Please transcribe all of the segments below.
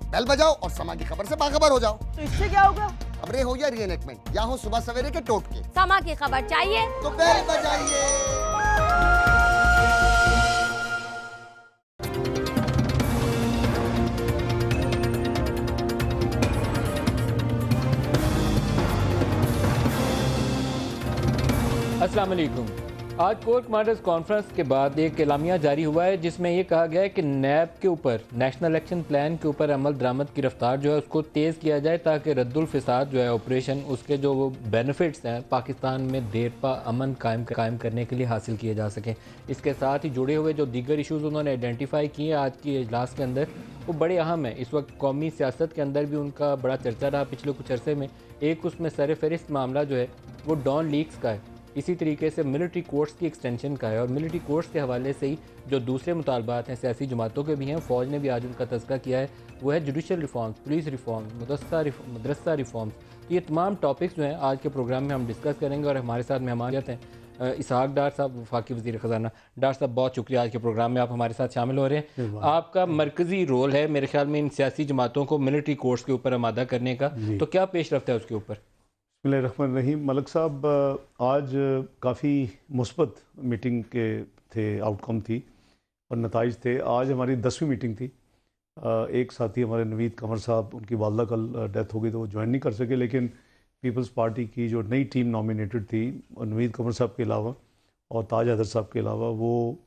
Bell बजाओ और समा की खबर से बाखबर हो जाओ। तो इससे क्या होगा? खबरें हो या रीएनएक्टमेंट या हो सुबह सवेरे के टोटके, समा की खबर चाहिए तो बेल बजाइए। अस्सलाम वालेकुम। आज कोर कमांडर्स कॉन्फ्रेंस के बाद एक एलामिया जारी हुआ है जिसमें यह कहा गया है कि नैब के ऊपर, नेशनल एक्शन प्लान के ऊपर अमल दरामद की रफ्तार जो है उसको तेज़ किया जाए ताकि रद्दुल फिसाद जो है ऑपरेशन, उसके जो वो बेनिफिट्स हैं पाकिस्तान में देरपा अमन कायम करने के लिए हासिल किए जा सकें। इसके साथ ही जुड़े हुए जो दीगर इशूज़ उन्होंने आइडेंटिफाई किए आज की इजलास के अंदर, वो बड़े अहम हैं। इस वक्त कौमी सियासत के अंदर भी उनका बड़ा चर्चा रहा पिछले कुछ अरसे में। एक उसमें सर फहरिस्त मामला जो है वो डॉन लीक्स का है, इसी तरीके से मिलिट्री कोर्ट्स की एक्सटेंशन का है, और मिलिट्री कोर्ट्स के हवाले से ही जो दूसरे मुतालबात हैं सियासी जमातों के भी हैं, फ़ौज ने भी आज उनका तज़किरा किया है, वो है जुडिशल रिफॉर्म्स, पुलिस रिफॉर्म, मदरसा रिफॉर्म्स। ये तमाम टॉपिक्स जो हैं आज के प्रोग्राम में हम डिस्कस करेंगे। और हमारे साथ मेहमान आते हैं इसहाक डार साहब, वफाकी वज़ीर ख़जाना। डार साहब बहुत शुक्रिया, आज के प्रोग्राम में आप हमारे साथ शामिल हो रहे हैं। आपका मरकज़ी रोल है मेरे ख्याल में इन सियासी जमातों को मिलिट्री कोर्ट्स के ऊपर आमादा करने का, तो क्या पेश रफ्त है उसके ऊपर? बिस्मिल्लाहिर्रहमानिर्रहीम। मलिक साहब, आज काफ़ी मुस्बत मीटिंग के थे, आउटकम थी और नताइज थे। आज हमारी 10वीं मीटिंग थी। एक साथी हमारे नवीद कमर साहब, उनकी वालदा कल डेथ हो गई तो वो ज्वाइन नहीं कर सके, लेकिन पीपल्स पार्टी की जो नई टीम नॉमिनेटेड थी नवीद कमर साहब के अलावा और ताज हैदर साहब के अलावा, वो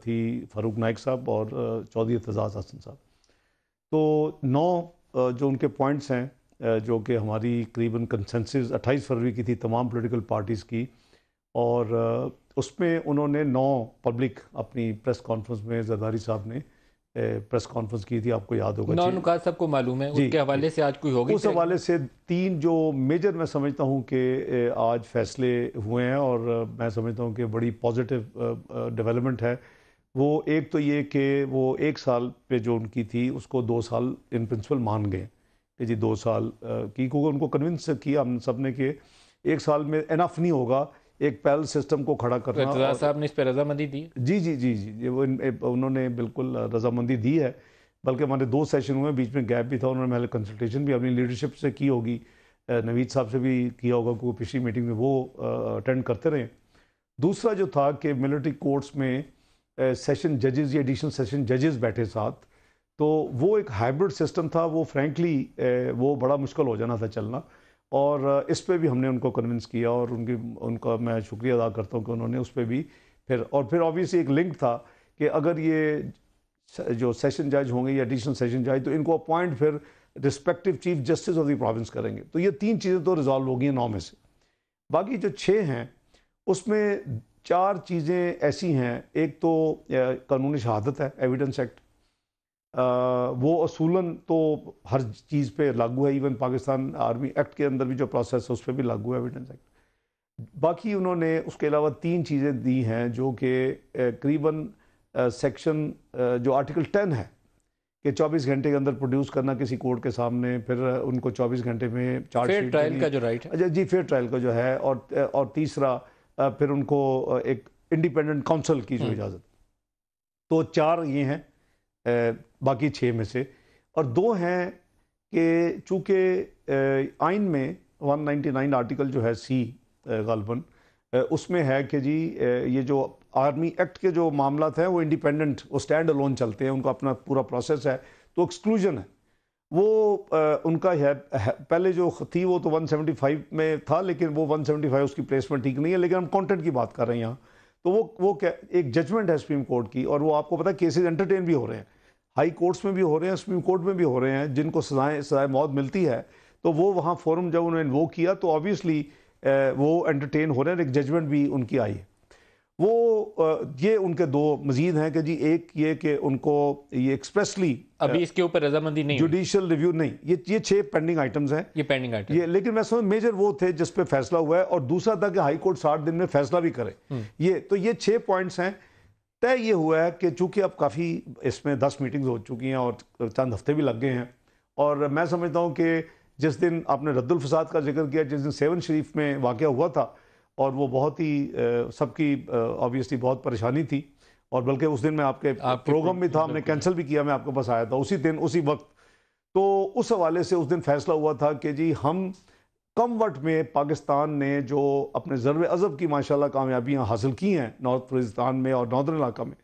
थी फ़ारूक नाइक साहब और चौधरी एतजाज़ हसन साहब। तो 9 जो उनके पॉइंट्स हैं जो कि हमारी करीबन कंसेंसस 28 फरवरी की थी तमाम पॉलिटिकल पार्टीज़ की, और उसमें उन्होंने 9 पब्लिक अपनी प्रेस कॉन्फ्रेंस में जरदारी साहब ने प्रेस कॉन्फ्रेंस की थी, आपको याद होगा। 9 नुकात सबको मालूम है, उसके हवाले से आज कोई होगी? उस हवाले से 3 जो मेजर मैं समझता हूँ कि आज फैसले हुए हैं और मैं समझता हूँ कि बड़ी पॉजिटिव डेवलपमेंट है। वो एक तो ये कि वो 1 साल पे जो उनकी थी उसको 2 साल इन प्रिंसिपल मान गए कि जी 2 साल की, क्योंकि उनको कन्विंस किया हम सब ने कि 1 साल में इनफ नहीं होगा एक पैरल सिस्टम को खड़ा करना। तो साहब ने इस पर रजामंदी दी? जी वो उन्होंने बिल्कुल रजामंदी दी है। बल्कि हमारे 2 सेशन हुए, बीच में गैप भी था। उन्होंने पहले कंसल्टेशन भी अपनी लीडरशिप से की होगी, नवीद साहब से भी किया होगा, क्योंकि पिछली मीटिंग में वो अटेंड करते रहे। दूसरा जो था कि मिलिट्री कोर्ट्स में सेशन जजेस या एडिशनल सेशन जजेस बैठे साथ, तो वो एक हाइब्रिड सिस्टम था। वो फ्रैंकली वो बड़ा मुश्किल हो जाना था चलना, और इस पे भी हमने उनको कन्विंस किया और उनका मैं शुक्रिया अदा करता हूँ कि उन्होंने उस पर भी फिर ऑब्वियसली एक लिंक था कि अगर ये जो सेशन जज होंगे या एडिशनल सेशन जज, तो इनको अपॉइंट फिर respective chief justice of the province करेंगे। तो ये 3 चीज़ें तो रिजॉल्व हो गई हैं 9 में से। बाकी जो 6 हैं उसमें 4 चीज़ें ऐसी हैं। एक तो कानूनी शहादत है, एविडेंस एक्ट, वो असूलन तो हर चीज़ पे लागू है, इवन पाकिस्तान आर्मी एक्ट के अंदर भी जो प्रोसेस है उस पर भी लागू है एविडेंस एक्ट। बाकी उन्होंने उसके अलावा 3 चीज़ें दी हैं जो कि करीबन सेक्शन जो आर्टिकल 10 है कि 24 घंटे के अंदर प्रोड्यूस करना किसी कोर्ट के सामने, फिर उनको 24 घंटे में चार्जशीट, ट्रायल का जो राइट है, अच्छा जी, फेयर ट्रायल का जो है, और तीसरा फिर उनको एक इंडिपेंडेंट काउंसिल की जो इजाज़त। तो 4 ये हैं बाकी 6 में से। और 2 हैं कि चूँकि आइन में 199 आर्टिकल जो है सी गालबन, उसमें है कि जी ये जो आर्मी एक्ट के जो मामला हैं वो इंडिपेंडेंट, वो स्टैंड अलोन चलते हैं, उनका अपना पूरा प्रोसेस है। तो एक्सक्लूजन है वो उनका है। पहले जो थी वो तो 175 में था, लेकिन वो 175 उसकी प्लेसमेंट ठीक नहीं है, लेकिन हम कंटेंट की बात कर रहे हैं यहाँ। तो वो क्या एक जजमेंट है सुप्रीम कोर्ट की, और वो आपको पता है केसेस एंटरटेन भी हो रहे हैं, हाई कोर्ट्स में भी हो रहे हैं, सुप्रीम कोर्ट में भी हो रहे हैं, जिनको सजाए मौत मिलती है। तो वो वहाँ फोरम जब उन्होंने वो किया तो ऑब्वियसली वो एंटरटेन हो रहे हैं, एक जजमेंट भी उनकी आई है। वो ये उनके 2 मजीद हैं कि जी एक ये कि उनको ये एक्सप्रेसली अभी इसके ऊपर रजामंदी नहीं, जुडिशियल रिव्यू नहीं, ये 6 पेंडिंग आइटम्स हैं, ये पेंडिंग आइटम ये। लेकिन मैं समझ मेजर वो थे जिस पे फैसला हुआ है, और दूसरा था कि हाई कोर्ट 60 दिन में फैसला भी करे। तो ये 6 पॉइंट्स हैं। तय ये हुआ है कि चूंकि अब काफ़ी इसमें 10 मीटिंग्स हो चुकी हैं और चंद हफ्ते भी लग गए हैं, और मैं समझता हूँ कि जिस दिन आपने रद्दुल फसाद का जिक्र किया, जिस दिन 7 शरीफ में वाक़या हुआ था, और वो बहुत ही सबकी ऑब्वियसली बहुत परेशानी थी, और बल्कि उस दिन मैं आपके प्रोग्राम में था, हमने कैंसिल भी किया, मैं आपके पास आया था उसी दिन उसी वक्त। तो उस हवाले से उस दिन फैसला हुआ था कि जी हम कम वक्त में पाकिस्तान ने जो अपने ज़र्ब अज़ब की माशाल्लाह कामयाबियाँ हासिल की हैं नॉर्थ वज़ीरिस्तान में और नॉर्दर्न इलाका में,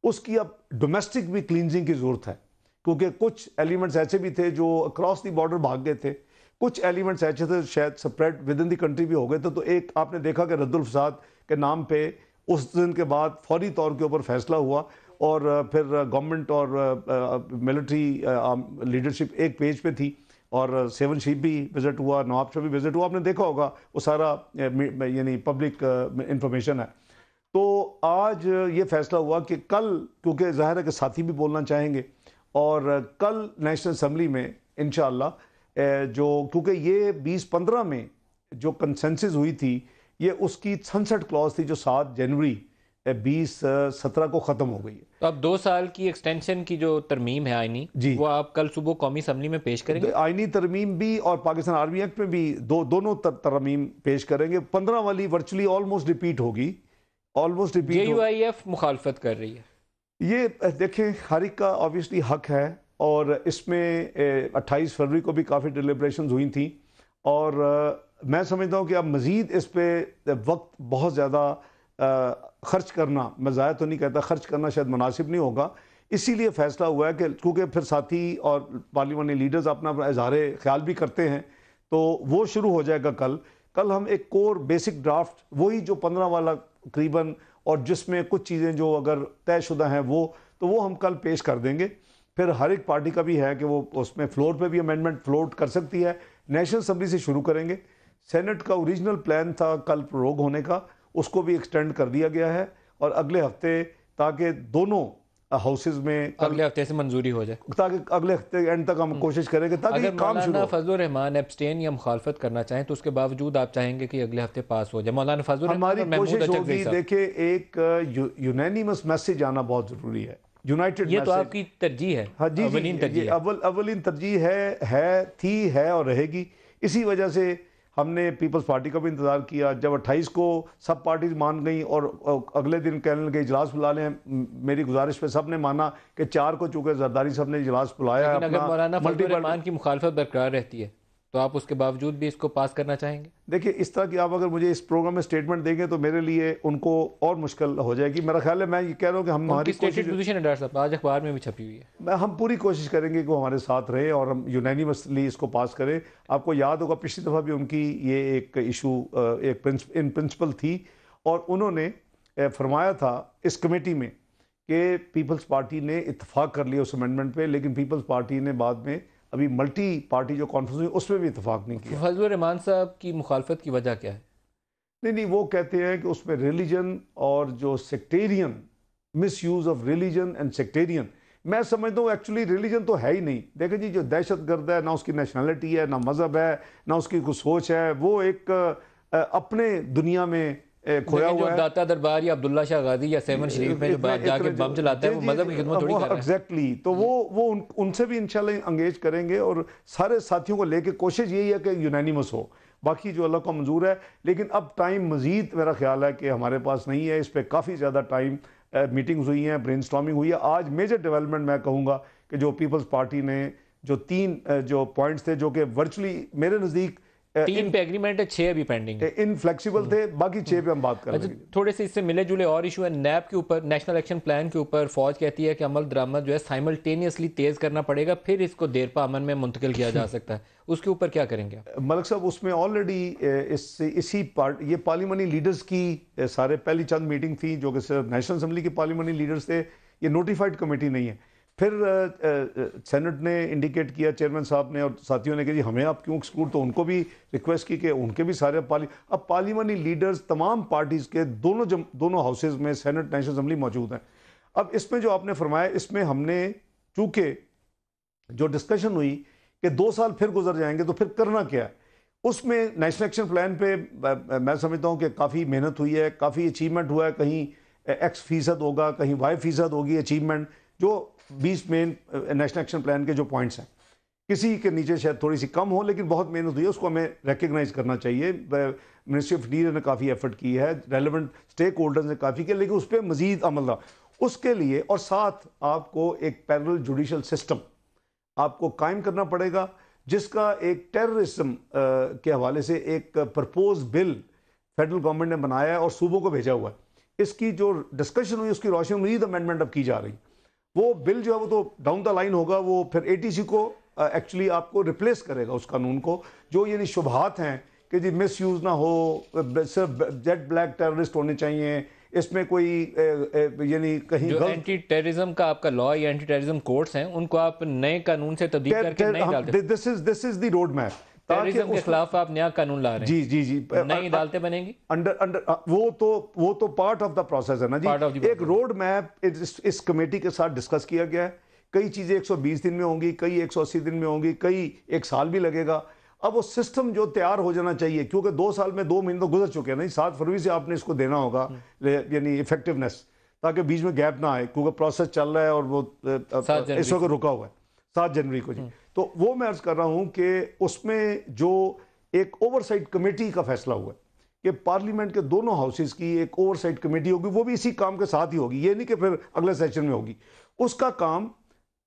उसकी अब डोमेस्टिक भी क्लींजिंग की ज़रूरत है, क्योंकि कुछ एलिमेंट्स ऐसे भी थे जो अक्रॉस दी बॉर्डर भाग गए थे, कुछ एलिमेंट्स ऐसे थे शायद spread with in the country भी हो गए थे। तो एक आपने देखा कि रद्दुल फसाद के नाम पे उस दिन के बाद फौरी तौर के ऊपर फैसला हुआ और फिर गवर्नमेंट और मिलिट्री लीडरशिप एक पेज पे थी और सेवन शीप भी विज़िट हुआ, नवाब शाह भी विज़िट हुआ, आपने देखा होगा वो सारा यानी पब्लिक इंफॉर्मेशन है। तो आज ये फैसला हुआ कि कल, क्योंकि ज़ाहिर है कि साथी भी बोलना चाहेंगे, और कल नेशनल असम्बली में इंशाअल्लाह जो, क्योंकि ये 2015 में जो कंसेंसस हुई थी ये उसकी सनसेट क्लॉज थी जो 7 जनवरी 2017 को ख़त्म हो गई है। तो अब 2 साल की एक्सटेंशन की जो तरमीम है आईनी जी, वो आप कल सुबह कौमी असम्बली में पेश करेंगे? आईनी तरमीम भी और पाकिस्तान आर्मी एक्ट में भी दोनों तरमीम पेश करेंगे। 15 वाली वर्चुअली ऑलमोस्ट रिपीट होगी, ऑलमोस्ट रिपीट। JUIF मुखालफत कर रही है। ये देखें हर एक का ऑब्वियसली हक है, और इसमें 28 फरवरी को भी काफ़ी डिलिब्रेशंस हुई थी, और मैं समझता हूँ कि अब मज़ीद इस पर वक्त बहुत ज़्यादा खर्च करना, मैं ज़ाया तो नहीं कहता, खर्च करना शायद मुनासिब नहीं होगा। इसीलिए फ़ैसला हुआ है कि क्योंकि फिर साथी और पार्लियामानी लीडर्स अपना इजहार ख्याल भी करते हैं, तो वो शुरू हो जाएगा कल हम एक कोर बेसिक ड्राफ्ट, वही जो 15 वाला तकरीबन, और जिसमें कुछ चीज़ें जो अगर तयशुदा हैं वो हम कल पेश कर देंगे। फिर हर एक पार्टी का भी है कि वो उसमें फ्लोर पे भी अमेंडमेंट फ्लोट कर सकती है। नेशनल असम्बली से शुरू करेंगे। सेनेट का ओरिजिनल प्लान था कल प्रोग होने का, उसको भी एक्सटेंड कर दिया गया है, और अगले हफ्ते, ताकि दोनों हाउसेज में अगले हफ्ते से मंजूरी हो जाए, ताकि अगले हफ्ते एंड तक हम कोशिश करेंगे ताकि ये काम शुरू हो। फजलुर रहमान एब्सटेन या मुखालफत करना चाहें तो उसके बावजूद आप चाहेंगे कि अगले हफ्ते पास हो जाए? मौलाना फजलुर रहमान, हमारी कोशिश होगी। देखिए, एक यूनानिमस मैसेज आना बहुत जरूरी है, यूनाइटेड। ये तो आपकी तरजीह है। हाँ जी, अव्वलीन तरजीह है और रहेगी। इसी वजह से हमने पीपल्स पार्टी का भी इंतज़ार किया। जब 28 को सब पार्टीज मान गई और अगले दिन कैनल के इजलास बुला लें, मेरी गुजारिश पे सब ने माना कि 4 को चूंकि जरदारी साहब ने इजलास बुलाया। अगर मौलाना फजलुर रहमान की मुखालफत बरकरार रहती है तो आप उसके बावजूद भी इसको पास करना चाहेंगे? देखिए, इस तरह की आप अगर मुझे इस प्रोग्राम में स्टेटमेंट देंगे तो मेरे लिए उनको और मुश्किल हो जाएगी। मेरा ख्याल है, मैं ये कह रहा हूँ कि हमारी स्टेटेड पोजीशन है डॉक्टर साहब, आज अखबार में भी छपी हुई है। हम पूरी कोशिश करेंगे कि वो हमारे साथ रहे और हम यूनानिमसली इसको पास करें। आपको याद होगा पिछली दफ़ा भी उनकी ये एक इशू एक इन प्रिंसिपल थी, और उन्होंने फरमाया था इस कमेटी में कि पीपल्स पार्टी ने इत्तेफाक कर लिया उस अमेंडमेंट पे, लेकिन पीपल्स पार्टी ने बाद में अभी मल्टी पार्टी जो कॉन्फ्रेंस हुई उसमें भी इत्तेफाक नहीं किया। फजलुर रहमान साहब की मुखालफत की वजह क्या है? नहीं, वो कहते हैं कि उसमें रिलीजन और जो sectarian miss use of religion and sectarian, मैं समझता हूँ एक्चुअली रिलीजन तो है ही नहीं। देखें जी, जो दहशत गर्द है, ना उसकी नेशनलिटी है, ना मज़हब है, ना उसकी कुछ सोच है, वो एक अपने दुनिया में खोया हुआ है। दाता दरबार या अब्दुल्ला शाह गाजी या सेवन शरीफ में जो जाके बम चलाता है वो मजहब की खिदमत थोड़ी कर रहा है। एग्जैक्टली, तो वो उनसे भी इंशाल्लाह एंगेज करेंगे, और सारे साथियों को लेके कोशिश यही है कि यूनानिमस हो। बाकी जो अल्लाह को मंजूर है, लेकिन अब टाइम मजीद मेरा ख्याल है कि हमारे पास नहीं है। इस पर काफ़ी ज़्यादा टाइम, मीटिंग्स हुई हैं, ब्रेनस्टॉर्मिंग हुई है। आज मेजर डेवलपमेंट मैं कहूँगा कि जो पीपल्स पार्टी ने जो 3 जो पॉइंट्स थे, जो कि वर्चुअली मेरे नज़दीक 3 पे एग्रीमेंट है, 6 अभी पेंडिंग है, इनफ्लेक्सिबल थे, बाकी 6 पे हम बात कर रहे हैं। थोड़े से इससे मिले जुले और इशू है। नैब के ऊपर, नेशनल एक्शन प्लान के ऊपर फौज कहती है कि अमल दरामद जो है साइमल्टेनियसली तेज करना पड़ेगा, फिर इसको देरपा अमन में मुंतकिल किया जा सकता है। उसके ऊपर क्या करेंगे मलिक साहब? उसमें ऑलरेडी ये पार्लियामानी लीडर्स की सारे पहली चंद मीटिंग थी जो कि सिर्फ नेशनल असम्बली के पार्लियामानी लीडर्स थे, ये नोटिफाइड कमेटी नहीं है। फिर सेनेट ने इंडिकेट किया, चेयरमैन साहब ने और साथियों ने कि जी हमें आप क्यों एक्सक्लूड, तो उनको भी रिक्वेस्ट की कि उनके भी सारे अब पार्लियामानी लीडर्स तमाम पार्टीज़ के दोनों हाउसेज में, सेनेट, नेशनल असम्बली मौजूद हैं। अब इसमें जो आपने फरमाया, इसमें हमने चूँकि जो डिस्कशन हुई कि 2 साल फिर गुजर जाएंगे तो फिर करना क्या है, उसमें नेशनल एक्शन प्लान पे मैं समझता हूँ कि काफ़ी मेहनत हुई है, काफ़ी अचीवमेंट हुआ है। कहीं X% होगा, कहीं Y% होगी अचीवमेंट, जो 20 मेन नेशनल एक्शन प्लान के जो पॉइंट्स हैं, किसी के नीचे शायद थोड़ी सी कम हो, लेकिन बहुत मेहनत हुई है, उसको हमें रिकग्नाइज करना चाहिए। मिनिस्ट्री ऑफ इंटीरियर ने काफ़ी एफर्ट की है, रेलेवेंट स्टेक होल्डर्स ने काफ़ी किया, लेकिन उस पर मजीद अमल रहा। उसके लिए और साथ आपको एक पैरेलल जुडिशल सिस्टम आपको कायम करना पड़ेगा, जिसका एक टेररिज्म के हवाले से एक प्रपोज बिल फेडरल गवर्नमेंट ने बनाया है और सूबों को भेजा हुआ है। इसकी जो डिस्कशन हुई उसकी रोशनी में मजीद अमेंडमेंट अब की जा रही। वो बिल जो है वो तो डाउन द लाइन होगा, वो फिर एटीसी को एक्चुअली आपको रिप्लेस करेगा उस कानून को, जो यानी शुबहात हैं कि जी मिस यूज़ ना हो, सिर्फ जेट ब्लैक टेररिस्ट होने चाहिए, इसमें कोई यानी कहीं जो एंटी टेररिज्म का आपका लॉ या एंटी टेररिज्म कोर्ट्स हैं उनको आप नए कानून से तब्दील करके नहीं डालते। This is the road map. Terrorism के खिलाफ आप नया कानून ला रहे हैं। जी नई अदालतें बनेंगी अंडर वो तो पार्ट ऑफ द प्रोसेस है ना जी। एक रोड मैप इस कमेटी के साथ डिस्कस किया गया है। कई चीजें 120 दिन में होंगी, कई 180 दिन में होंगी, कई एक साल भी लगेगा। अब वो सिस्टम जो तैयार हो जाना चाहिए, क्योंकि 2 साल में 2 महीने तो गुजर चुके हैं ना, 7 फरवरी से आपने इसको देना होगा यानी इफेक्टिवनेस, ताकि बीच में गैप ना आए, क्योंकि प्रोसेस चल रहा है और वो इस वक्त रुका हुआ है 7 जनवरी को जी। तो वो मैं अर्ज कर रहा हूं कि उसमें जो एक ओवरसाइट कमेटी का फैसला हुआ है कि पार्लियामेंट के दोनों हाउसेस की एक ओवरसाइट कमेटी होगी, वो भी इसी काम के साथ ही होगी, ये नहीं कि फिर अगले सेशन में होगी। उसका काम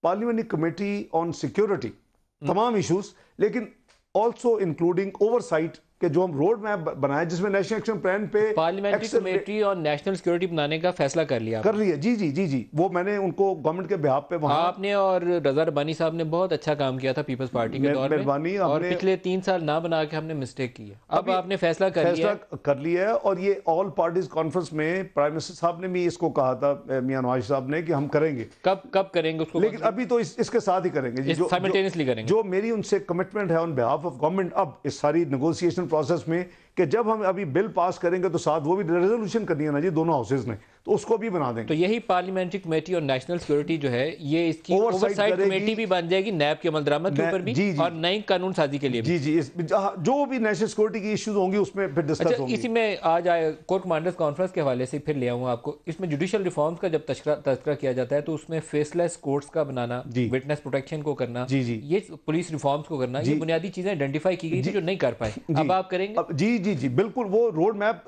पार्लियामेंटरी कमेटी ऑन सिक्योरिटी, तमाम इश्यूज, लेकिन ऑल्सो इंक्लूडिंग ओवरसाइट के जो हम रोड मैप बनाए जिसमें नेशनल एक्शन प्लान पे पार्लियामेंट्री कमेटी और नेशनल सिक्योरिटी बनाने का फैसला कर लिया जी। वो मैंने उनको गवर्नमेंट के बिहाफ पे वहां आपने और रजा रब्बानी साहब ने बहुत अच्छा काम किया था पीपल्स पार्टी के दौर में, और पिछले 3 साल ना बना के हमने मिस्टेक की है। अब आपने फैसला कर लिया है और ये ऑल पार्टीज कॉन्फ्रेंस में प्राइम मिनिस्टर साहब ने भी इसको कहा था, मियां नवाज साहब ने, कि हम करेंगे। कब करेंगे उसको? लेकिन अभी तो इसके साथ ही करेंगे, जो मेरी उनसे कमिटमेंट है ऑन बिहाफ ऑफ गवर्नमेंट अब इस सारी नेगोशिएशन प्रोसेस में, कि जब हम अभी बिल पास करेंगे तो साथ वो भी रेजोल्यूशन करनी है ना जी दोनों हाउसेज ने, तो उसको भी बना देंगे। तो यही पार्लियामेंट्री कमेटी और नेशनल सिक्योरिटी जो है ये इसकी ओवरसाइट कमेटी भी बन जाएगी, नैब के अमल दरामद के ऊपर भी और नई कानून साजी के लिए भी। जी जो भी नेशनल सिक्योरिटी की इश्यूज होंगी उसमें फिर डिस्कस होंगी। इसी में आज कोर कमांडर्स कॉन्फ्रेंस के हवाले से फिर ले आऊँ आपको। इसमें जुडिशियल रिफॉर्म्स का जब तस्करा किया जाता है तो उसमें फेसलेस कोर्ट्स का बनाना, विटनेस प्रोटेक्शन को करना, ये पुलिस रिफॉर्म्स को करना, ये बुनियादी चीजें आइडेंटिफाई की गई थी जो नहीं कर पाए, अब आप करेंगे? जी बिल्कुल। वो रोड मैप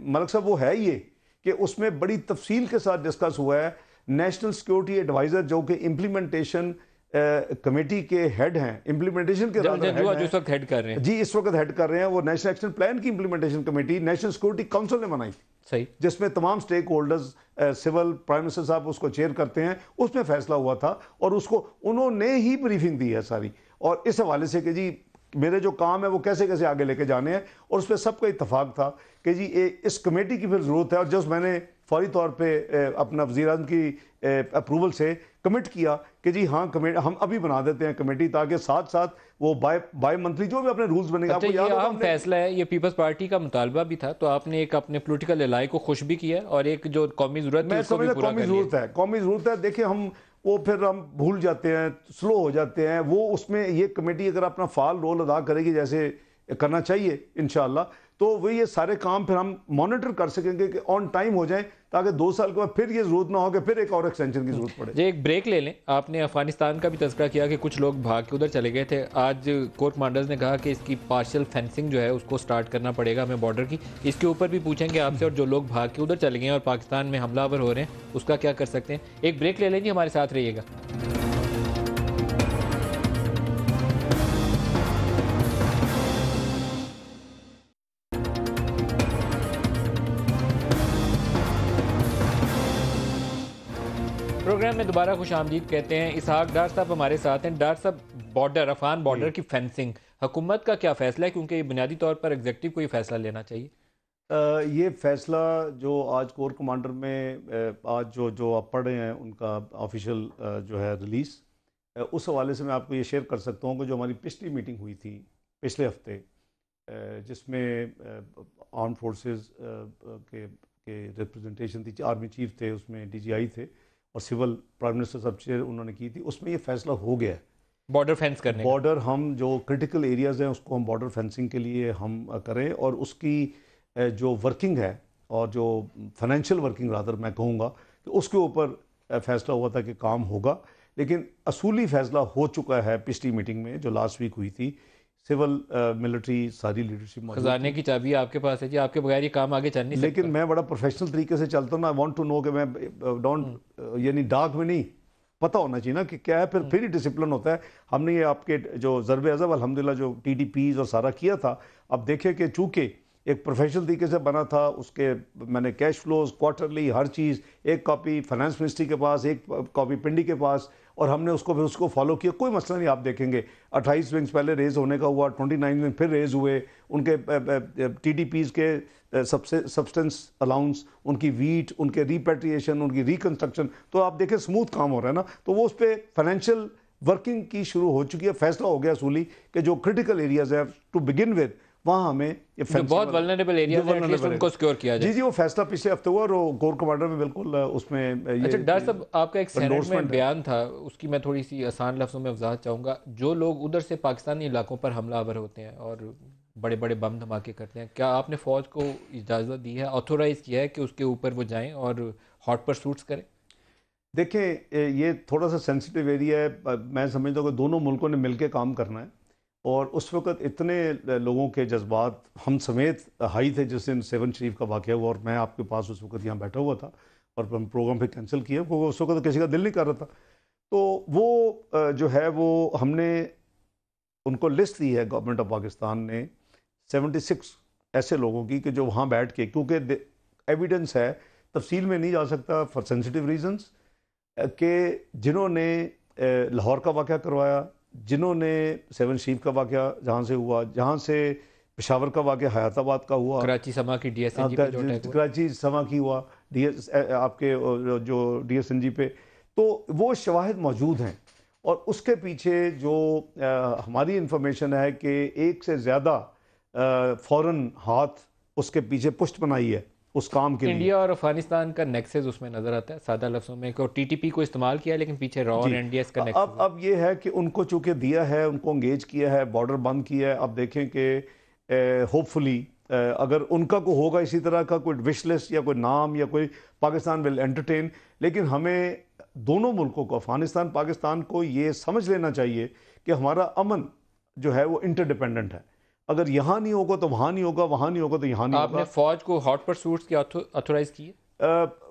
मलिक साहब वो है ये कि उसमें बड़ी तफसील के साथ डिस्कस हुआ है। नेशनल सिक्योरिटी एडवाइजर जो कि इम्प्लीमेंटेशन कमेटी के हेड हैं, इम्प्लीमेंटेशन के हेड कर रहे हैं जी, इस वक्त हेड कर रहे हैं, वो नेशनल एक्शन प्लान की implementation committee national security council ने बनाई, सही, जिसमें तमाम stakeholders, civil, prime minister साहब उसको चेयर करते हैं। उसमें फैसला हुआ था और उसको उन्होंने ही ब्रीफिंग दी है सारी, और इस हवाले से कि जी मेरे जो काम है वो कैसे कैसे आगे लेके जाने हैं, और उस पर सबका इत्तेफाक था कि जी इस कमेटी की फिर ज़रूरत है। और जब मैंने फौरी तौर पे अपना वज़ीर-ए-आज़म की अप्रूवल से कमिट किया कि जी हाँ कमेटी हम अभी बना देते हैं कमेटी, ताकि साथ साथ वो बाय मंथली जो भी अपने रूल्स बनेंगे। अच्छा, ये अहम फैसला है, ये पीपल्स पार्टी का मुतालबा भी था, तो आपने एक अपने पॉलिटिकल एलाई को खुश भी किया और एक जो कौमी ज़रूरत मैं समझता कौमी ज़रूरत है। देखिए वो फिर हम भूल जाते हैं, स्लो हो जाते हैं। वो उसमें ये कमेटी अगर अपना फाल रोल अदा करेगी जैसे करना चाहिए इंशाअल्लाह, तो वो ये सारे काम फिर हम मॉनिटर कर सकेंगे कि ऑन टाइम हो जाए, ताकि 2 साल के बाद फिर ये जरूरत ना हो कि फिर एक और एक्सटेंशन की जरूरत पड़े। एक ब्रेक ले लें। आपने अफगानिस्तान का भी तज़किरा किया कि कुछ लोग भाग के उधर चले गए थे। आज कोर कमांडर्स ने कहा कि इसकी पार्शियल फेंसिंग जो है उसको स्टार्ट करना पड़ेगा हमें बॉर्डर की। इसके ऊपर भी पूछेंगे आपसे, और जो लोग भाग के उधर चले गए हैं और पाकिस्तान में हमलावर हो रहे हैं उसका क्या कर सकते हैं। एक ब्रेक ले लेंगे, हमारे साथ रहिएगा। प्रोग्राम में दोबारा खुश आमदीद कहते हैं। इसहाक डार साहब हमारे साथ हैं। डार साहब, बॉर्डर, अफगान बॉर्डर की फेंसिंग, हुकूमत का क्या फैसला है, क्योंकि ये बुनियादी तौर पर एग्जीक्यूटिव को ये फैसला लेना चाहिए? ये फैसला जो आज कोर कमांडर में आज जो आप पढ़ रहे हैं उनका ऑफिशियल जो है रिलीज़, उस हवाले से मैं आपको ये शेयर कर सकता हूँ कि जो हमारी पिछली मीटिंग हुई थी पिछले हफ्ते, जिसमें आर्म फोर्सेस के रिप्रेजेंटेशन थी, आर्मी चीफ थे उसमें, DGI थे और सिविल प्राइम मिनिस्टर सब चीज़ उन्होंने की थी, उसमें ये फैसला हो गया है बॉर्डर फेंस करने, बॉर्डर हम जो क्रिटिकल एरियाज़ हैं उसको हम बॉर्डर फेंसिंग के लिए हम करें, और उसकी जो वर्किंग है और जो फाइनेंशियल वर्किंग रादर मैं कहूँगा कि उसके ऊपर फैसला हुआ था कि काम होगा। लेकिन असूली फैसला हो चुका है पिछली मीटिंग में जो लास्ट वीक हुई थी। सिविल मिलिट्री सारी लीडरशिप, खजाने की चाबी आपके पास है जी, आपके बगैर ये काम आगे चल नहीं लेकिन मैं बड़ा प्रोफेशनल तरीके से चलता हूँ ना। आई वांट टू नो कि मैं डोंट यानी डार्क में नहीं, पता होना चाहिए ना कि क्या है, फिर ही डिसिप्लिन होता है। हमने ये आपके जो ज़रबे अज़ब अल्हम्दुलिल्लाह जो TDPs और सारा किया था, अब देखें कि चूँकि एक प्रोफेशनल तरीके से बना था, उसके मैंने कैश फ्लोज क्वार्टरली हर चीज़, एक कॉपी फाइनेंस मिनिस्ट्री के पास, एक कॉपी पिंडी के पास, और हमने उसको फॉलो किया, कोई मसला नहीं। आप देखेंगे 28 विंग्स पहले रेज़ होने का हुआ, 29 विंग फिर रेज़ हुए, उनके TDPs के सब्सटेंस अलाउंस, उनकी वीट, उनके रिपेट्रिएशन, उनकी रिकन्स्ट्रक्शन, तो आप देखें स्मूथ काम हो रहा है ना। तो वो उस पर फाइनेंशियल वर्किंग की शुरू हो चुकी है, फैसला हो गया असूली कि जो क्रिटिकल एरियाज है टू बिगिन विद, वहाँ हमें ये बहुत वल्नरेबल एरिया है एटलीस्ट उनको सिक्योर किया जाए। जी वो फैसला पिछले हफ्ते हुआ, और कोर कमांडर में बिल्कुल उसमें अच्छा डॉक्टर साहब, आपका एक सेनेट में बयान था, उसकी मैं थोड़ी सी आसान लफ्ज़ों में वजाहत चाहूँगा। जो लोग उधर से पाकिस्तानी इलाकों पर हमलावर होते हैं और बड़े बड़े बम धमाके करते हैं, क्या आपने फ़ौज को इजाज़त दी है, ऑथोराइज़ किया है कि उसके ऊपर वो जाएँ और हॉट परसूट्स करें? देखें ये थोड़ा सा सेंसिटिव एरिया है, मैं समझता हूँ कि दोनों मुल्कों ने मिलकर काम करना है, और उस वक्त इतने लोगों के जज्बात हम समेत हाई थे जिस दिन 7 शरीफ का वाक़या हुआ, और मैं आपके पास उस वक्त यहाँ बैठा हुआ था, और हम प्रोग्राम पे कैंसिल किया क्योंकि उस वक्त किसी का दिल नहीं कर रहा था। तो वो जो है वो हमने उनको लिस्ट दी है, गवर्नमेंट ऑफ पाकिस्तान ने 76 ऐसे लोगों की कि जो वहाँ बैठ के, क्योंकि एविडेंस है, तफसील में नहीं जा सकता फॉर सेंसिटिव रीजंस, कि जिन्होंने लाहौर का वाक़या करवाया, जिन्होंने 7 शरीफ का वाक़या जहाँ से हुआ, जहाँ से पेशावर का वाक़या हयाताबाद का हुआ, कराची समा की DSNG पे जो अटैक हुआ, कराची समा की हुआ, आपके जो DSNG पे, तो वो शवाहिद मौजूद हैं। और उसके पीछे जो हमारी इंफॉर्मेशन है कि एक से ज़्यादा फ़ौरन हाथ उसके पीछे पुष्ट बनाई है उस काम के लिए। इंडिया और अफगानिस्तान का नेक्सस उसमें नजर आता है सादा लफ्ज़ों में, और TTP को इस्तेमाल किया, लेकिन पीछे रॉ और NDS का नेक्सस। अब ये है कि उनको चूंकि दिया है, उनको एंगेज किया है, बॉर्डर बंद किया है। अब देखें कि होपफुली अगर उनका को होगा इसी तरह का कोई विश लिस्ट या कोई नाम या कोई, पाकिस्तान विल एंटरटेन, लेकिन हमें दोनों मुल्कों को, अफगानिस्तान पाकिस्तान को, ये समझ लेना चाहिए कि हमारा अमन जो है वो इंटरडिपेंडेंट है। अगर यहाँ नहीं होगा तो वहाँ नहीं होगा, वहाँ नहीं होगा तो यहाँ नहीं होगा। आपने फौज को हॉट परसूट्स की ऑथोराइज की है?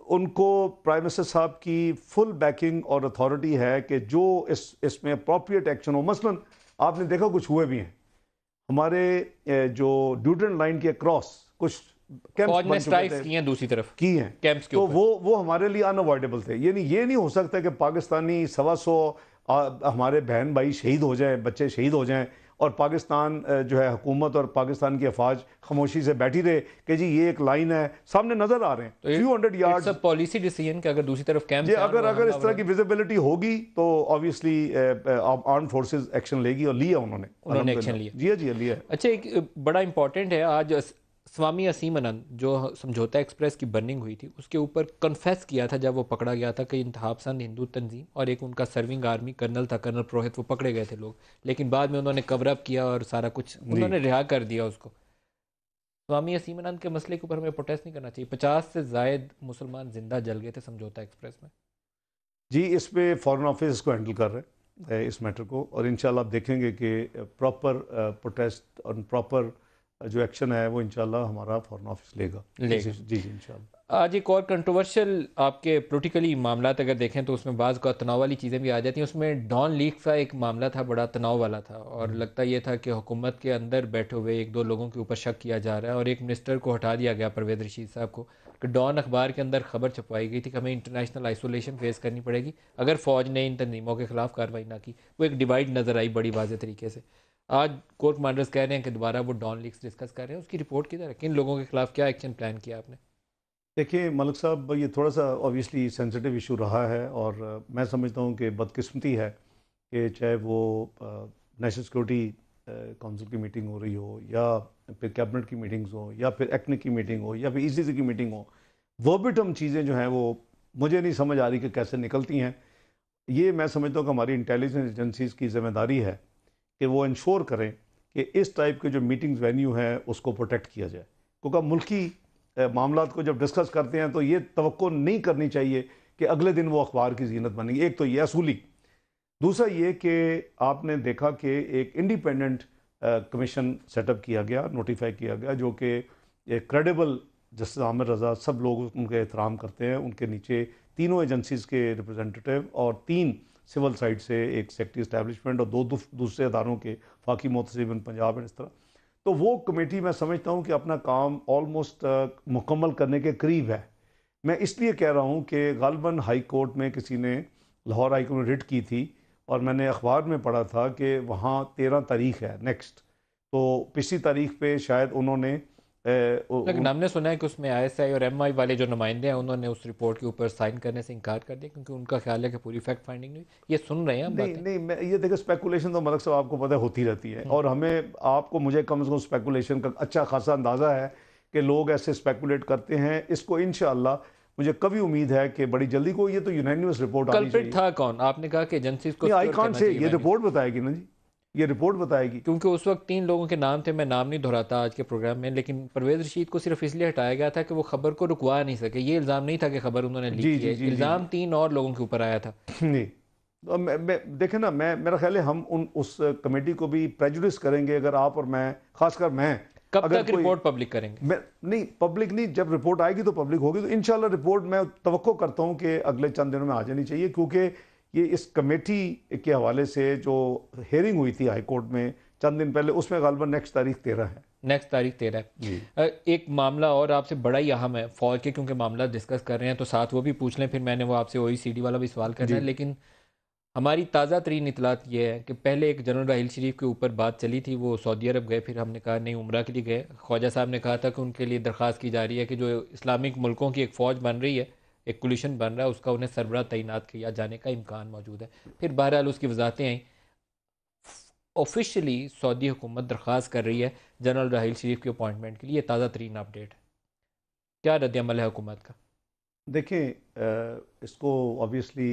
उनको प्राइम मिनिस्टर साहब की फुल बैकिंग और अथॉरिटी है कि जो इसमें अप्रोप्रिएट एक्शन हो। मसलन आपने देखा कुछ हुए भी हैं हमारे जो ड्यूटन लाइन के क्रॉस कुछ फौज ने स्ट्राइक्स की हैं, दूसरी तरफ की हैं कैंप्स के तो ऊपर, वो हमारे लिए अनअवॉइडेबल थे। ये नहीं हो सकता कि पाकिस्तानी 125 हमारे बहन भाई शहीद हो जाएं, बच्चे शहीद हो जाएं, और पाकिस्तान जो है हुकूमत और पाकिस्तान की अफवाज खामोशी से बैठी रहे कि जी ये एक लाइन है, सामने नजर आ रहे हैं तो few hundred yards. Policy decision कि अगर दूसरी तरफ कैंप, अगर इस तरह की विजिबिलिटी होगी तो ऑब्वियसली आर्म फोर्सेस एक्शन लेगी, और लिया उन्होंने एक्शन लिया। जी लिया। अच्छा, एक बड़ा इंपॉर्टेंट है, आज स्वामी असीम आनंद जो समझौता एक्सप्रेस की बर्निंग हुई थी उसके ऊपर कन्फेस किया था जब वो पकड़ा गया था कि इंतहा पसंद हिंदू तंजीम और एक उनका सर्विंग आर्मी कर्नल था, कर्नल पुरोहित, वो पकड़े गए थे लोग, लेकिन बाद में उन्होंने कवर अप किया और सारा कुछ उन्होंने रिहा कर दिया उसको। स्वामी असीम आनंद के मसले के ऊपर हमें प्रोटेस्ट नहीं करना चाहिए? 50 से जायद मुसलमान जिंदा जल गए थे समझौता एक्सप्रेस में। जी इस पे फॉरेन ऑफिस इसको हैंडल कर रहे हैं इस मैटर को, और इंशाल्लाह आप देखेंगे कि प्रॉपर प्रोटेस्ट और प्रॉपर जो एक्शन है वो इंशाल्लाह हमारा फॉरेन ऑफिस लेगा। जी इंशाल्लाह। आज एक और कंट्रोवर्शियल आपके पोलिटिकली मामला अगर देखें तो उसमें बाज़ का तनाव वाली चीज़ें भी आ जाती हैं। उसमें डॉन लीक का एक मामला था, बड़ा तनाव वाला था, और लगता ये था कि हुकूमत के अंदर बैठे हुए 1-2 लोगों के ऊपर शक किया जा रहा है, और एक मिनिस्टर को हटा दिया गया, परवेज़ रशीद साहब को, कि डॉन अखबार के अंदर खबर छपवाई गई थी कि हमें इंटरनेशनल आइसोलेशन फेस करनी पड़ेगी अगर फ़ौज ने इन तंजीमों के खिलाफ कार्रवाई ना की। वो एक डिवाइड नज़र आई बड़ी वाज़े तरीके से। आज कोर कमांडर्स कह रहे हैं कि दोबारा वो डॉन लीक्स डिस्कस कर रहे हैं, उसकी रिपोर्ट किधर है? किन लोगों के खिलाफ क्या एक्शन प्लान किया आपने? देखिए मलिक साहब, ये थोड़ा सा ऑब्वियसली सेंसिटिव इशू रहा है, और मैं समझता हूँ कि बदकिस्मती है कि चाहे वो नेशनल सिक्योरिटी काउंसिल की मीटिंग हो रही हो, या फिर कैबिनेट की मीटिंग्स हो, या फिर एक्निक की मीटिंग हो, या फिर ECC की मीटिंग हो, वर्बिटम चीज़ें जो हैं वो मुझे नहीं समझ आ रही कि कैसे निकलती हैं। ये मैं समझता हूँ कि हमारी इंटेलिजेंस एजेंसीज़ की जिम्मेदारी है कि वो इंश्योर करें कि इस टाइप के जो मीटिंग्स वेन्यू है उसको प्रोटेक्ट किया जाए, क्योंकि मुल्की मामलात को जब डिस्कस करते हैं तो ये तवक्को नहीं करनी चाहिए कि अगले दिन वो अखबार की जीनत बनेगी। एक तो ये असूली, दूसरा ये कि आपने देखा कि एक इंडिपेंडेंट कमीशन सेटअप किया गया, नोटिफाई किया गया, जो कि एक क्रेडिबल जस्टिस आमिर रज़ा, सब लोग उनके एहतराम करते हैं, उनके नीचे तीनों एजेंसीज़ के रिप्रेजेंटेटिव और 3 सिविल साइड से, एक सेक्रेटरी इस्टेब्लिशमेंट और 2 दूसरे अदारों के, फाकी मोहतसिबिन पंजाब एंड इस तरह। तो वो कमेटी मैं समझता हूँ कि अपना काम ऑलमोस्ट मुकम्मल करने के करीब है। मैं इसलिए कह रहा हूँ कि गालिबन हाई कोर्ट में किसी ने, लाहौर हाई कोर्ट में रिट की थी और मैंने अखबार में पढ़ा था कि वहाँ 13 तारीख है नेक्स्ट, तो पिछली तारीख पे शायद उन्होंने लेकिन हमने सुना है कि उसमें आईएसआई और एमआई वाले जो नुमाइंदे हैं उन्होंने उस रिपोर्ट के ऊपर साइन करने से इनकार कर दिया, क्योंकि उनका ख्याल है कि पूरी फैक्ट फाइंडिंग नहीं। ये सुन रहे हैं हम नहीं बातें? नहीं, मैं ये देखो, स्पेकुलेशन तो मलिक साहब आपको पता है होती रहती है, और हमें, आपको, मुझे कम से कम स्पेकुलेशन का अच्छा खासा अंदाज़ा है कि लोग ऐसे स्पेकुलेट करते हैं। इसको इंशाअल्लाह मुझे कभी उम्मीद है कि बड़ी जल्दी को, ये तो यूनानिमस रिपोर्ट आनी चाहिए। कल्प्रिट था कौन? आपने कहा कि एजेंसीज को आई कांट से, ये रिपोर्ट बताएगी ना जी, ये रिपोर्ट बताएगी। क्योंकि उस वक्त 3 लोगों के नाम थे, मैं नाम नहीं दोहराता आज के प्रोग्राम में, लेकिन परवेज रशीद को सिर्फ इसलिए हटाया गया था कि वो खबर को रुकवा नहीं सके। ये इल्ज़ाम नहीं था कि खबर उन्होंने लीक की है, इल्ज़ाम 3 और लोगों के ऊपर आया था। नहीं, तो देखें ना, मेरा ख्याल है हम उस कमेटी को भी प्रेजुडिस करेंगे अगर आप और मैं, खासकर मैं। कब तक रिपोर्ट पब्लिक करेंगे? नहीं, पब्लिक नहीं, जब रिपोर्ट आएगी तो पब्लिक होगी। तो इंशाल्लाह रिपोर्ट मैं तवक्को करता हूँ कि अगले चंद दिनों में आ जानी चाहिए, क्योंकि ये इस कमेटी के हवाले से जो हेयरिंग हुई थी हाई कोर्ट में चंद दिन पहले, उसमें गालिबन नेक्स्ट तारीख 13 है। नेक्स्ट तारीख 13 है। एक मामला और आपसे बड़ा ही अहम है फौज के, क्योंकि मामला डिस्कस कर रहे हैं तो साथ वो भी पूछ लें, फिर मैंने वो आपसे OECD वाला भी सवाल करना है। लेकिन हमारी ताज़ा तरीन इतलात ये है कि पहले एक जनरल राहिल शरीफ के ऊपर बात चली थी, वो सऊदी अरब गए, फिर हमने कहा नहीं उम्रा के लिए गए। ख्वाजा साहब ने कहा था कि उनके लिए दरख्वास्त की जा रही है कि जो इस्लामिक मुल्कों की एक फ़ौज बन रही है, एक कोलिशन बन रहा है, उसका उन्हें सरबराह तैनात किया जाने का इम्कान मौजूद है। फिर बहरहाल उसकी वजाहतें आई, ऑफिशियली सऊदी हुकूमत दरख्वास्त कर रही है जनरल राहिल शरीफ की अपॉइंटमेंट के लिए। ताज़ा तरीन अपडेट है, क्या रद्द-ए-अमल है हुकूमत का? देखें, इसको ऑब्वियसली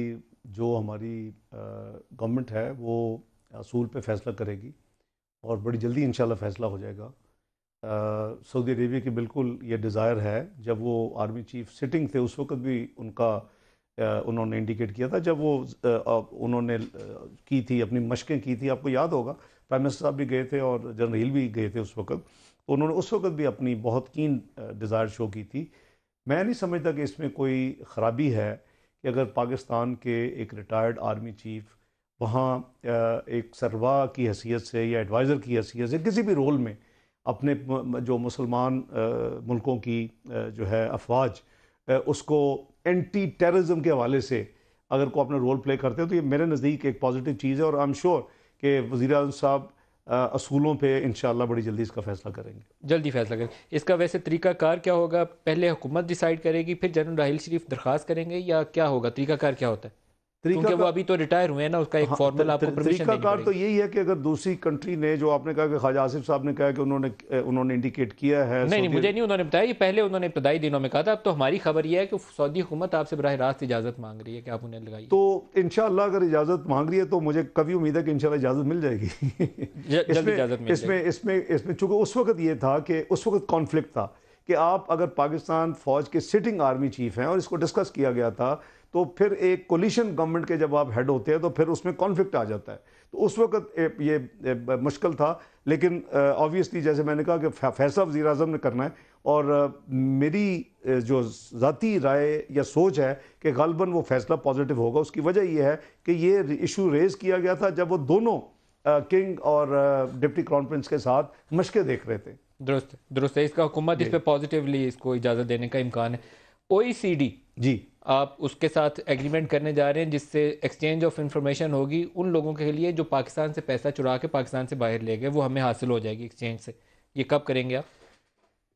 जो हमारी गवर्नमेंट है वो असूल पे फैसला करेगी और बड़ी जल्दी इंशाल्लाह फैसला हो जाएगा। सऊदी अरेबिया की बिल्कुल ये डिज़ायर है। जब वो आर्मी चीफ सिटिंग थे उस वक्त भी उन्होंने इंडिकेट किया था, जब वो उन्होंने की थी अपनी मशकें की थी, आपको याद होगा प्राइम मिनिस्टर साहब भी गए थे और जनरल हिल भी गए थे उस वक्त, तो उन्होंने उस वक्त भी अपनी बहुत कीन डिज़ायर शो की थी। मैं नहीं समझता कि इसमें कोई ख़राबी है कि अगर पाकिस्तान के एक रिटायर्ड आर्मी चीफ वहाँ एक सरवा की हैसियत से या एडवाइज़र की हैसियत से किसी भी रोल में अपने जो मुसलमान मुल्कों की जो है अफवाज उसको एंटी टेररिज्म के हवाले से अगर को अपना रोल प्ले करते हैं, तो ये मेरे नज़दीक एक पॉजिटिव चीज़ है और आई एम श्योर कि वज़ीर आज़म साहब असूलों पे इंशाल्लाह बड़ी जल्दी इसका फैसला करेंगे। जल्दी फैसला करेंगे। इसका वैसे तरीकाकार क्या होगा? पहले हुकूमत डिसाइड करेगी, फिर जनरल राहिल शरीफ दरख्वास्त करेंगे, या क्या होगा? तरीकाकार क्या होता है? क्योंकि वो अभी तो रिटायर हुए हैं ना, उसका एक फॉर्मल आपको परमिशन देनी पड़ेगी। तो यही है कि अगर दूसरी कंट्री ने, जो आपने कहा कि ख्वाजा आसिफ साहब ने कहा कि उन्होंने इंडिकेट किया है, नहीं, मुझे नहीं उन्होंने बताया, ये पहले उन्होंने इब्तदाई दिनों में कहा था। अब तो हमारी खबर यह है कि सऊदी हुकूमत आपसे बराह रास्त इजाज़त मांग रही है कि आप उन्हें लगाइए। तो इंशाल्लाह अगर इजाज़त मांग रही है तो मुझे कभी उम्मीद है कि इंशाल्लाह इजाज़त मिल जाएगी। इसमें चूंकि उस वक्त ये था कि उस वक्त कॉन्फ्लिक्ट था कि आप अगर पाकिस्तान फौज के सिटिंग आर्मी चीफ हैं और इसको डिस्कस किया गया था, तो फिर एक कोलिशन गवर्नमेंट के जब आप हेड होते हैं तो फिर उसमें कॉन्फ्लिक्ट आ जाता है। तो उस वक्त ये मुश्किल था, लेकिन ऑब्वियसली जैसे मैंने कहा कि फैसला वज़ीर आज़म ने करना है और मेरी जो ज़ाती राय या सोच है कि गालिबन वो फैसला पॉजिटिव होगा। उसकी वजह यह है कि ये इशू रेज़ किया गया था जब वो दोनों किंग और डिप्टी क्राउन प्रिंस के साथ मशक़ें देख रहे थे। दुरुस्त है। इसका हुकूमत इस पर पॉजिटिवली इसको इजाज़त देने का इम्कान है। OECD जी, आप उसके साथ एग्रीमेंट करने जा रहे हैं जिससे एक्सचेंज ऑफ इंफॉर्मेशन होगी उन लोगों के लिए जो पाकिस्तान से पैसा चुरा के पाकिस्तान से बाहर ले गए, वो हमें हासिल हो जाएगी एक्सचेंज से। ये कब करेंगे आप?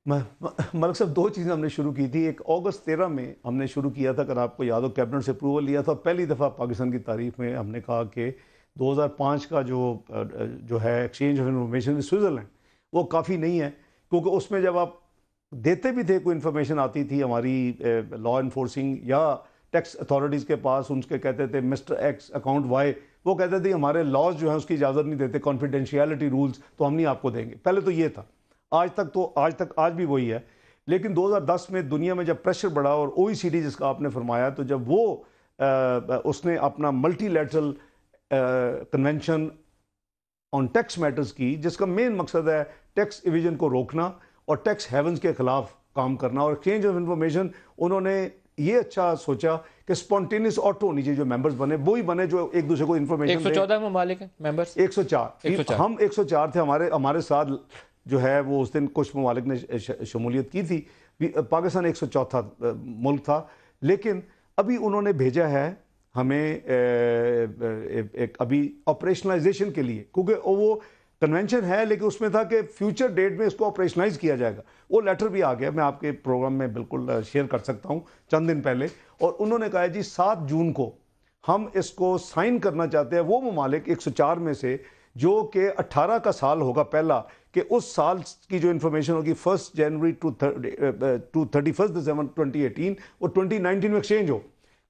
मलिक साहब, 2 चीज़ें हमने शुरू की थी। एक अगस्त 13 में हमने शुरू किया था, अगर आपको याद हो, कैबिनेट से अप्रूवल लिया था। पहली दफ़ा पाकिस्तान की तारीख में हमने कहा कि 2005 का जो है एक्सचेंज ऑफ इंफॉर्मेशन स्विट्ज़रलैंड, वो काफ़ी नहीं है, क्योंकि उसमें जब आप देते भी थे, कोई इन्फॉर्मेशन आती थी हमारी लॉ इन्फोर्सिंग या टैक्स अथॉरिटीज़ के पास, उनके कहते थे मिस्टर एक्स अकाउंट वाई, वो कहते थे हमारे लॉज जो हैं उसकी इजाज़त नहीं देते, कॉन्फिडेंशियलिटी रूल्स, तो हम नहीं आपको देंगे। पहले तो ये था, आज भी वही है। लेकिन 2010 में दुनिया में जब प्रेशर बढ़ा और OECD जिसका आपने फरमाया, तो जब वो उसने अपना multilateral convention on tax matters की, जिसका मेन मकसद है टैक्स इविजन को रोकना और टैक्स हेवन्स के खिलाफ काम करना और एक्सचेंज ऑफ इंफॉर्मेशन, उन्होंने ये अच्छा सोचा कि स्पॉन्टेनियस ऑटो होनी चाहिए, जो मेंबर्स बने वो ही बने जो एक दूसरे को इन्फॉर्मेशन 114 ममालिक हैं मेंबर्स, 104 हम 104 थे। हमारे साथ जो है वो उस दिन कुछ ममालिक ने शमूलियत की थी। पाकिस्तान 104 मुल्क था, लेकिन अभी उन्होंने भेजा है हमें एक अभी ऑपरेशनलाइजेशन के लिए, क्योंकि वो कन्वेंशन है लेकिन उसमें था कि फ्यूचर डेट में इसको ऑपरेशनलाइज किया जाएगा। वो लेटर भी आ गया, मैं आपके प्रोग्राम में बिल्कुल शेयर कर सकता हूँ चंद दिन पहले। और उन्होंने कहा जी 7 जून को हम इसको साइन करना चाहते हैं, वो ममालिक 104 में से जो कि 18 का साल होगा पहला, कि उस साल की जो इन्फॉर्मेशन होगी 1 जनवरी टू 31 दिसंबर 2018 वो 2019 में एक्सचेंज हो।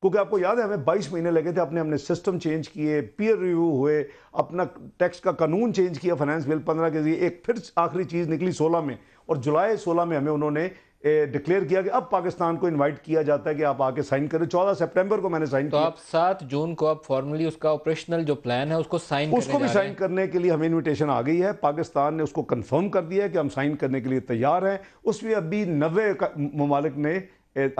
क्योंकि आपको याद है हमें 22 महीने लगे थे, हमने सिस्टम चेंज किए, पीयर रिव्यू हुए, अपना टैक्स का कानून चेंज किया, फाइनेंस बिल 15 के जरिए, एक फिर आखिरी चीज़ निकली 16 में, और जुलाई 16 में हमें उन्होंने डिक्लेयर किया कि अब पाकिस्तान को इनवाइट किया जाता है कि आप आके साइन करें। 14 सितंबर को मैंने साइन तो किया। आप 7 जून को आप फॉर्मली उसका ऑपरेशनल जो प्लान है उसको साइन उसको भी साइन करने के लिए हमें इनविटेशन आ गई है। पाकिस्तान ने उसको कंफर्म कर दिया है कि हम साइन करने के लिए तैयार हैं। उसमें अभी 90 ममालिक ने,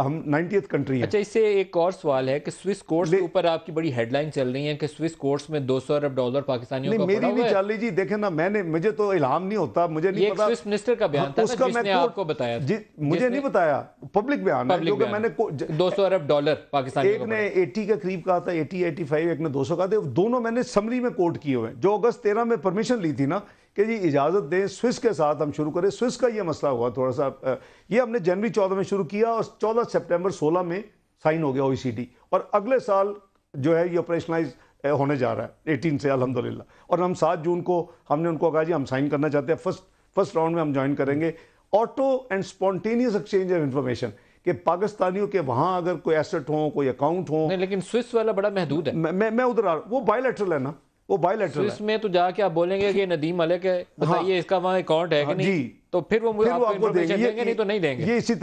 हम 90th कंट्री है। अच्छा, इससे एक और सवाल है कि स्विस कोर्ट्स के ऊपर आपकी बड़ी हेडलाइन चल रही है कि स्विस कोर्ट्स में 200 अरब डॉलर पाकिस्तानियों नहीं, का मेरी पड़ा हुआ नहीं है। चल रही जी, देखें ना, मुझे तो इल्हाम नहीं होता, मुझे नहीं पता। स्विस मिनिस्टर का बयान था उसका जिसने आपको बताया था। मुझे नहीं बताया, पब्लिक बयान है, क्योंकि मैंने 200 अरब डॉलर पाकिस्तानियों एक ने 80 के करीब कहा था, 80 85, एक ने 200 कहा था। दोनों मैंने समरी में कोट किए हुए हैं, जो अगस्त 13 में परमिशन ली थी ना कि जी इजाजत दें स्विस के साथ हम शुरू करें। स्विस का ये मसला हुआ थोड़ा सा, ये हमने जनवरी 14 में शुरू किया और 14 सितंबर 16 में साइन हो गया OECD, और अगले साल जो है ये ऑपरेशनलाइज होने जा रहा है 18 से अल्हम्दुलिल्लाह। और हम 7 जून को हमने उनको कहा जी हम साइन करना चाहते हैं, फर्स्ट राउंड में हम ज्वाइन करेंगे। Auto and spontaneous exchange of information, कि पाकिस्तानियों के वहां अगर कोई एसेट हो, कोई अकाउंट हो। नहीं, लेकिन स्विस वाला बड़ा महदूद है। मैं उधर आ रहा हूं, वो बायलैटरल है ना, वो बायलैटरल स्विस में तो जाके आप बोलेंगे कि नदीम मलिक है, बताइए इसका वहाँ अकाउंट है कि नहीं, जी, तो फिर वो आपको देंगे, नहीं तो नहीं देंगे। ये इसी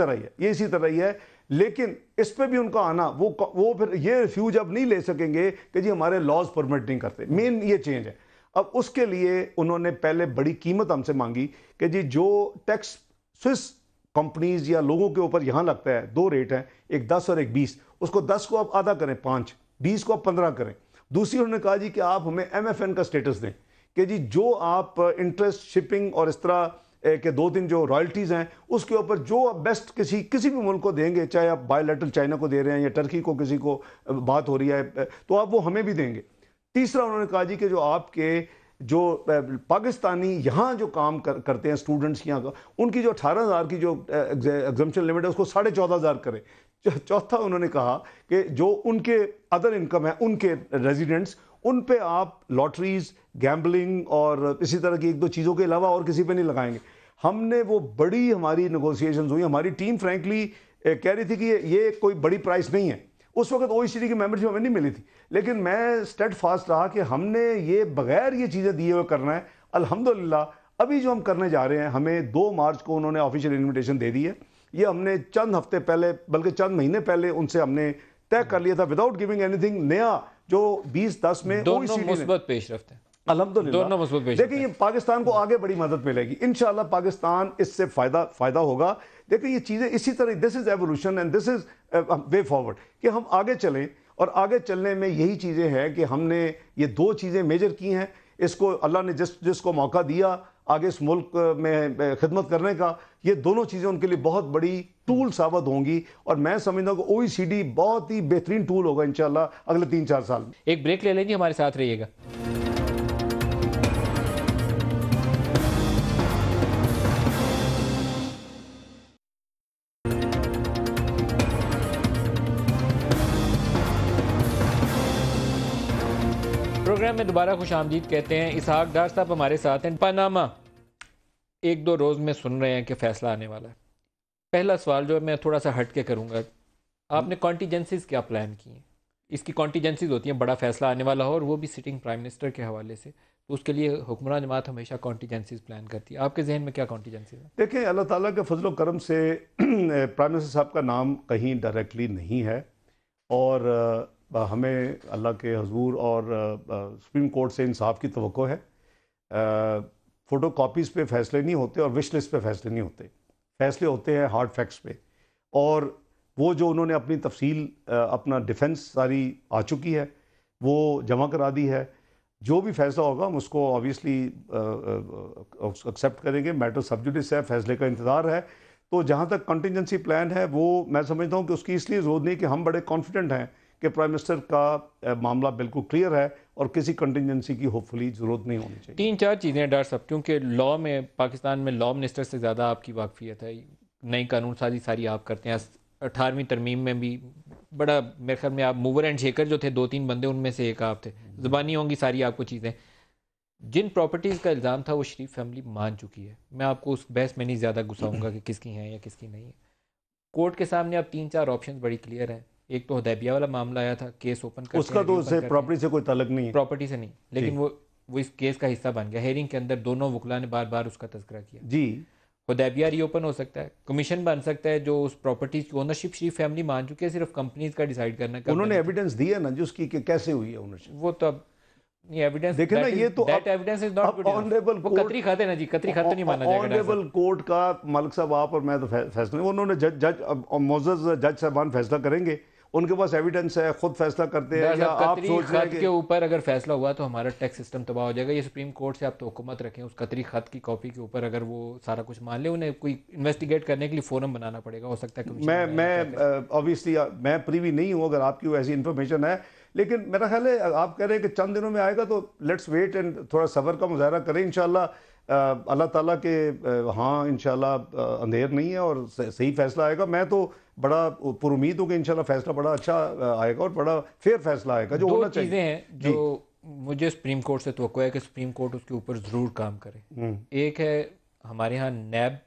तरह ही है। लेकिन इस पे भी उनका आना, वो फिर ये रिफ्यूज अब नहीं ले सकेंगे कि जी हमारे लॉज परमिट नहीं करते। मेन ये चेंज है। अब उसके लिए उन्होंने पहले बड़ी कीमत हमसे मांगी कि जी जो टैक्स स्विस कंपनीज या लोगों के ऊपर यहां लगता है, 2 रेट हैं, एक 10 और एक 20, उसको 10 को आप आधा करें 5, 20 को आप 15 करें। दूसरी उन्होंने कहा जी कि आप हमें MFN का स्टेटस दें, कि जी जो आप इंटरेस्ट, शिपिंग और इस तरह के 2-3 जो रॉयल्टीज़ हैं उसके ऊपर जो आप बेस्ट किसी भी मुल्क को देंगे, चाहे आप बायलैटरल चाइना को दे रहे हैं या टर्की को किसी को बात हो रही है, तो आप वो हमें भी देंगे। तीसरा उन्होंने कहा जी कि जो आपके जो पाकिस्तानी यहाँ जो काम करते हैं स्टूडेंट्स यहाँ का, उनकी जो 18,000 की जो एग्जम्पशन लिमिट है उसको 14,500 करें। चौथा उन्होंने कहा कि जो उनके अदर इनकम है, उनके रेजिडेंट्स, उन पे आप लॉटरीज, गैम्बलिंग और इसी तरह की 1-2 चीज़ों के अलावा और किसी पे नहीं लगाएंगे। हमने वो बड़ी हमारी नेगोशिएशंस हुई। हमारी टीम फ्रैंकली कह रही थी कि ये कोई बड़ी प्राइस नहीं है। उस वक्त OECD की मेंबरशिप हमें नहीं मिली थी, लेकिन मैं स्टेड फास्ट रहा कि हमने ये बगैर ये चीज़ें दिए हुए करना है। अल्हम्दुलिल्लाह अभी जो हम करने जा रहे हैं, हमें 2 मार्च को उन्होंने ऑफिशियल इन्विटेशन दे दी है। ये हमने चंद हफ्ते पहले, बल्कि चंद महीने पहले उनसे हमने तय कर लिया था, विदाउट गिविंग एनीथिंग नया, जो 2010 में दोनों मुस्बत पेशरफ्त है। अल्हम्दुलिल्लाह। देखिए ये पाकिस्तान को आगे बड़ी मदद मिलेगी इंशाल्लाह, पाकिस्तान इससे फायदा होगा। देखिए ये चीज़ें इसी तरह, this is evolution and this is way forward, कि हम आगे चलें। और आगे चलने में यही चीज़ें हैं कि हमने ये 2 चीज़ें मेजर की हैं। इसको अल्लाह ने जिसको मौका दिया आगे इस मुल्क में खिदमत करने का, ये दोनों चीज़ें उनके लिए बहुत बड़ी टूल साबित होंगी। और मैं समझता हूँ कि OECD बहुत ही बेहतरीन टूल होगा इंशाल्लाह अगले 3-4 साल में। एक ब्रेक ले लीजिए, हमारे साथ रहिएगा। प्रोग्राम में दोबारा खुश आमदीद कहते हैं। इसहाक डार साहब हमारे साथ हैं। पनामा 1-2 रोज़ में सुन रहे हैं कि फ़ैसला आने वाला है। पहला सवाल जो है मैं थोड़ा सा हट के करूँगा, आपने कॉन्टीजेंसीज क्या प्लान की हैं? इसकी कॉन्टीजेंसीज होती हैं, बड़ा फ़ैसला आने वाला हो और वो भी सिटिंग प्राइम मिनिस्टर के हवाले से, तो उसके लिए हुक्मरान जमात हमेशा कॉन्टीजेंसीज प्लान करती है। आपके जहन में क्या कॉन्टीजेंसीज है? देखिए अल्लाह ताला के फजल व करम से प्राइम मिनिस्टर साहब का नाम कहीं डायरेक्टली नहीं है, और हमें अल्लाह के हजूर और सुप्रीम कोर्ट से इंसाफ की तवक्को है। फ़ोटो कॉपीज़ पे फैसले नहीं होते और विश लिस्ट पे फैसले नहीं होते, फैसले होते हैं हार्ड फैक्ट्स पे। और वो जो उन्होंने अपनी तफसील अपना डिफेंस सारी आ चुकी है, वो जमा करा दी है। जो भी फैसला होगा हम उसको ऑब्वियसली एक्सेप्ट करेंगे। मैटर सब जुडिस है, फैसले का इंतज़ार है। तो जहाँ तक कंटिजेंसी प्लान है वो मैं समझता हूँ कि उसकी इसलिए ज़रूरत नहीं कि हम बड़े कॉन्फिडेंट हैं कि प्राइम मिनिस्टर का मामला बिल्कुल क्लियर है और किसी कंटिजेंसी की होपफुली ज़रूरत नहीं होनी चाहिए। 3-4 चीज़ें हैं डॉक्टर साहब, क्योंकि लॉ में पाकिस्तान में लॉ मिनिस्टर से ज़्यादा आपकी वाकफियत है। नई कानून साजी सारी आप करते हैं। 18वीं तरमीम में भी बड़ा मेरे ख्याल में आप मूवर एंड शेकर जो थे 2-3 बंदे, उनमें से एक आप थे। ज़बानी होंगी सारी आपको चीज़ें। जिन प्रॉपर्टीज़ का इल्ज़ाम था वो शरीफ फैमिली मान चुकी है। मैं आपको उस बहस में नहीं ज़्यादा घुसाऊंगा कि किसकी हैं या किसकी नहीं है। कोर्ट के सामने अब 3-4 ऑप्शन बड़ी क्लियर हैं। एक तो हुदैबिया वाला मामला आया था, केस ओपन करते उसका तो उससे प्रॉपर्टी से कोई ताल्लुक नहीं है, प्रॉपर्टी से नहीं, लेकिन वो इस केस का हिस्सा बन गया। हेयरिंग के अंदर दोनों वकला ने बार बार उसका तज़किरा किया। जी, हुदैबिया रीओपन हो सकता है, कमीशन बन सकता है जो उस प्रॉपर्टीज की ओनरशिप शरीफ फैमिली मान चुकी है, सिर्फ कंपनीज का डिसाइड करना है। उन्होंने एविडेंस दिया ना जो उसकी कि कैसे हुई है ओनरशिप। वो तो अब ये एविडेंस देखे ना, ये तो that evidence is not good. Honourable वो कतरी खाते ना जी, कतरी खाते तो नहीं माना जाएगा। ऑनरेबल कोर्ट का मलिक साहब आप और मैं तो फैसला, उन्होंने जज मोअज़्ज़ज़ जज साहबान फैसला करेंगे, उनके पास एविडेंस है, खुद फैसला करते हैं। या आप सोच रहे हैं के ऊपर अगर फैसला हुआ तो हमारा टैक्स सिस्टम तबाह हो जाएगा। ये सुप्रीम कोर्ट से आप तो हुकूमत रखें, उस कतरी खत की कॉपी के ऊपर अगर वो सारा कुछ मान ले, उन्हें कोई इन्वेस्टिगेट करने के लिए फोरम बनाना पड़ेगा। हो सकता है मैं ऑब्वियसली मैं प्रीवी नहीं हूँ अगर आपकी ऐसी इन्फॉर्मेशन है, लेकिन मेरा ख्याल है आप कह रहे हैं कि चंद दिनों में आएगा, तो लेट्स वेट एंड थोड़ा सब्र का मुजाहरा करें। इंशाल्लाह अल्लाह ताला के हाँ इंशाल्लाह अंधेर नहीं है और सही फैसला आएगा। मैं तो बड़ा पुरुमीद हूँ कि इंशाल्लाह फैसला बड़ा अच्छा आएगा और बड़ा फेयर फैसला आएगा जो होना चाहिए। चीज़ें हैं जो मुझे सुप्रीम कोर्ट से तवक्को है कि सुप्रीम कोर्ट उसके ऊपर ज़रूर काम करे। एक है हमारे यहाँ नैब,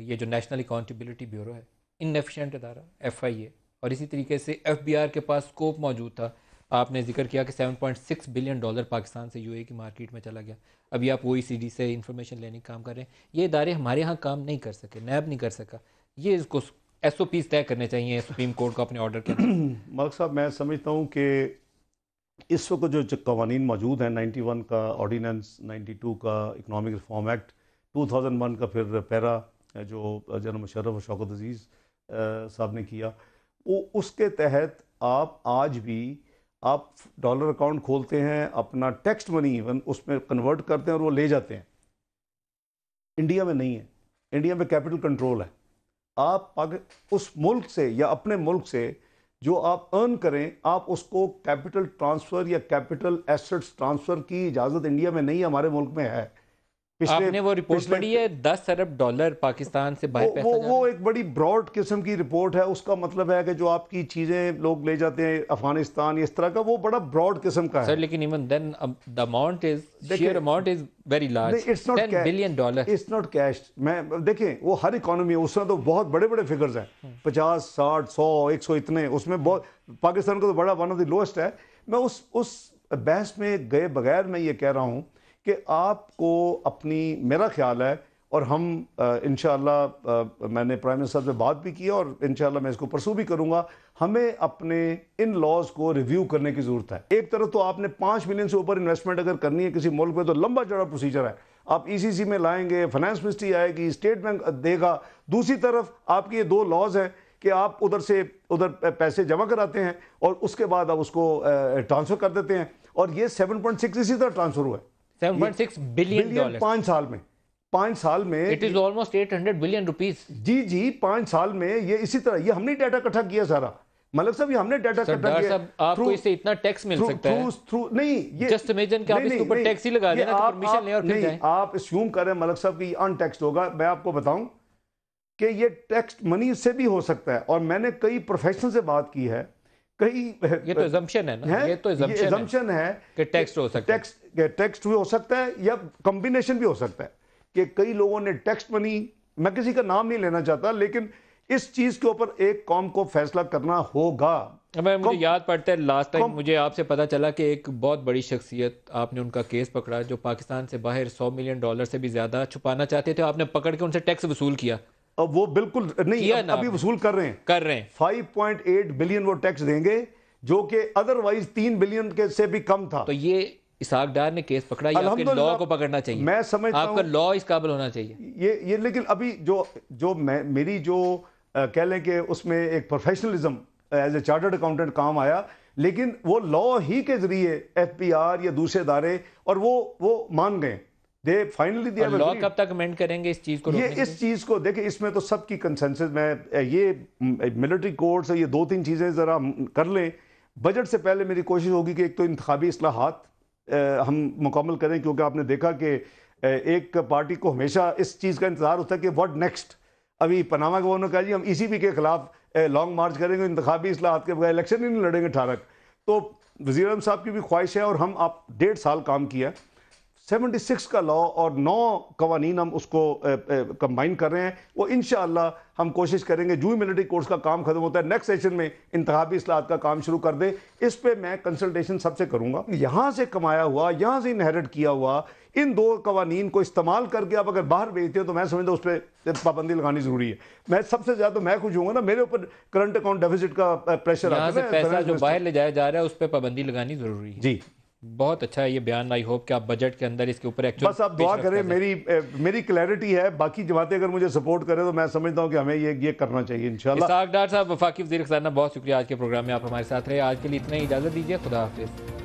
ये जो नेशनल अकाउंटेबिलिटी ब्यूरो है, इनएफिशिएंट इदारा FIA, और इसी तरीके से FBR के पास स्कोप मौजूद था। आपने जिक्र किया कि $7.6 बिलियन पाकिस्तान से UAE की मार्केट में चला गया। अभी आप OECD से इंफॉर्मेशन लेने का काम कर रहे हैं। ये इदारे हमारे यहाँ काम नहीं कर सके, नैब नहीं कर सका। ये इसको SOPs तय करने चाहिए सुप्रीम कोर्ट को अपने ऑर्डर के अंदर। मलिक साहब मैं समझता हूँ कि इस वक्त जो कवानीन मौजूद हैं, 91 का ऑर्डीनेंस, 92 का इकनॉमिक रिफॉर्म एक्ट, 2001 का फिर पैरा जो जनरल मुशर्रफ और शौकत अजीज़ साहब ने किया, वो उसके तहत आप आज भी आप डॉलर अकाउंट खोलते हैं, अपना टेक्स्ट मनी इवन उसमें कन्वर्ट करते हैं और वो ले जाते हैं। इंडिया में नहीं है, इंडिया में कैपिटल कंट्रोल है। आप उस मुल्क से या अपने मुल्क से जो आप अर्न करें, आप उसको कैपिटल ट्रांसफ़र या कैपिटल एसेट्स ट्रांसफ़र की इजाज़त इंडिया में नहीं है, हमारे मुल्क में है। आपने वो रिपोर्ट पढ़ी है? $10 अरब पाकिस्तान से बाहर पैसा वो एक बड़ी ब्रॉड किस्म की रिपोर्ट है। उसका मतलब है कि जो आपकी चीज़ें लोग ले जाते हैं अफगानिस्तान इस तरह का, वो बड़ा ब्रॉड किस्म का है सर। लेकिन even then the amount is share amount is very large, $10 billion. It's not cash. मैं देखें वो हर इकोनॉमी है, उसमें तो बहुत बड़े बड़े फिगर्स हैं, 50, 60, 100, 100 इतने, उसमें बहुत पाकिस्तान का तो बड़ा वन ऑफ द लोएस्ट है। मैं उस बहस में गए बगैर मैं ये कह रहा हूँ कि आपको अपनी, मेरा ख्याल है और हम इंशाअल्लाह मैंने प्राइम मिनिस्टर से बात भी की और इंशाअल्लाह मैं इसको परसू भी करूँगा, हमें अपने इन लॉज को रिव्यू करने की ज़रूरत है। एक तरफ तो आपने 5 मिलियन से ऊपर इन्वेस्टमेंट अगर करनी है किसी मुल्क में तो लंबा चौड़ा प्रोसीजर है। आप ECC में लाएंगे, फाइनेंस मिनिस्ट्री आएगी, स्टेट बैंक देगा। दूसरी तरफ आपके ये 2 लॉज हैं कि आप उधर से उधर पैसे जमा कराते हैं और उसके बाद आप उसको ट्रांसफ़र कर देते हैं, और ये 7.6 इसी तरह ट्रांसफ़र हुआ है, $7.6 बिलियन 5 साल में। 5 साल में it is almost 800 billion rupees. जी 5 साल में ये इसी तरह, ये हमने डाटा इकट्ठा किया सारा। मलिक साहब ये हमने डाटा इकट्ठा किया। आपको इससे इतना टैक्स मिल सकता है? नहीं, ये जस्ट इमेजिन कि आप इसके ऊपर टैक्स ही लगा देना, परमिशन ले और फिर जाएं। आप अस्यूम करें मलिक साहब कि अनटैक्स्ड होगा। मैं आपको बताऊं कि ये टैक्स मनी से भी हो सकता है, और मैंने कई प्रोफेशनल से बात की है, कई ये तो assumption है ना, ये तो assumption है कि टैक्स हो सकता है, टैक्स भी हो सकता है या कॉम्बिनेशन भी हो सकता है कि कई लोगों ने टैक्स मनी, मैं किसी का नाम नहीं लेना चाहता, लेकिन इस चीज के ऊपर एक कौम को फैसला करना होगा। मुझे याद पड़ता है लास्ट टाइम मुझे आपसे पता चला कि एक बहुत बड़ी शख्सियत, आपने उनका केस पकड़ा जो पाकिस्तान से बाहर $100 मिलियन से भी ज्यादा छुपाना चाहते थे, आपने पकड़ के उनसे टैक्स वसूल किया। अब वो बिल्कुल नहीं, अभी वसूल कर रहे हैं 5.8 बिलियन वो टैक्स देंगे, जो कि अदरवाइज 3 बिलियन के से भी कम था। तो ये इसहाक डार ने केस पकड़ा, या आपके लॉ को पकड़ना चाहिए? मैं समझता हूं आपका लॉ इस काबिल होना चाहिए ये लेकिन अभी जो मेरी जो कह लें कि उसमें एक professionalism as a chartered accountant काम आया, लेकिन वो लॉ ही के जरिए एफपीआर या दूसरे इदारे और वो मान गए। दे फाइनली लॉ कब तक अमेंड करेंगे इस चीज को? ये इस चीज को देखिए, इसमें तो सबकी कंसेंसस में ये मिलिट्री कोर्ट्स ये 2-3 चीजें जरा कर लें। बजट से पहले मेरी कोशिश होगी कि एक तो इंतखाबी इस्लाहात हम मुकम्मल करें, क्योंकि आपने देखा कि एक पार्टी को हमेशा इस चीज़ का इंतजार होता है कि व्हाट नेक्स्ट। अभी पनामा गवर्नर कहा जी हम ईसीबी के खिलाफ लॉन्ग मार्च करेंगे, इंतखाबी इस्लाहात के बगैर इलेक्शन ही नहीं लड़ेंगे 18। तो वज़ीर आज़म साहब की भी ख्वाहिश है और हम आप 1.5 साल काम किया, 76 का लॉ और 9 कवानीन हम उसको कंबाइन कर रहे हैं। वो इंशाअल्लाह हम कोशिश करेंगे जो ही मिलिट्री कोर्स का काम खत्म होता है नेक्स्ट सेशन में इंतखाबी इस्लाहात का काम शुरू कर दे। इस पे मैं कंसल्टेशन सबसे करूंगा। यहाँ से कमाया हुआ, यहाँ से इनहेरिट किया हुआ इन 2 कवानीन को इस्तेमाल करके आप अगर बाहर बेचते हो तो मैं समझता हूँ उस पर पाबंदी लगानी जरूरी है। मैं सबसे ज्यादा मैं खुश हूँ ना, मेरे ऊपर करंट अकाउंट डेफिसिट का प्रेशर आता है, पैसा जो बाहर ले जाया जा रहा है उस पर पाबंदी लगानी जरूरी है। जी बहुत अच्छा है ये बयान। आई होप कि आप बजट के अंदर इसके ऊपर एक्चुअल बस आप दुआ करें। मेरी क्लैरिटी है, बाकी जमातें अगर मुझे सपोर्ट करें तो मैं समझता हूं कि हमें ये करना चाहिए इंशाल्लाह। इसाक डार साहब, वफाकी वज़ीर ख़ज़ाना, बहुत शुक्रिया आज के प्रोग्राम में आप हमारे साथ रहे। आज के लिए इतना ही, इजाज़त दीजिए, खुदा हाफिज़।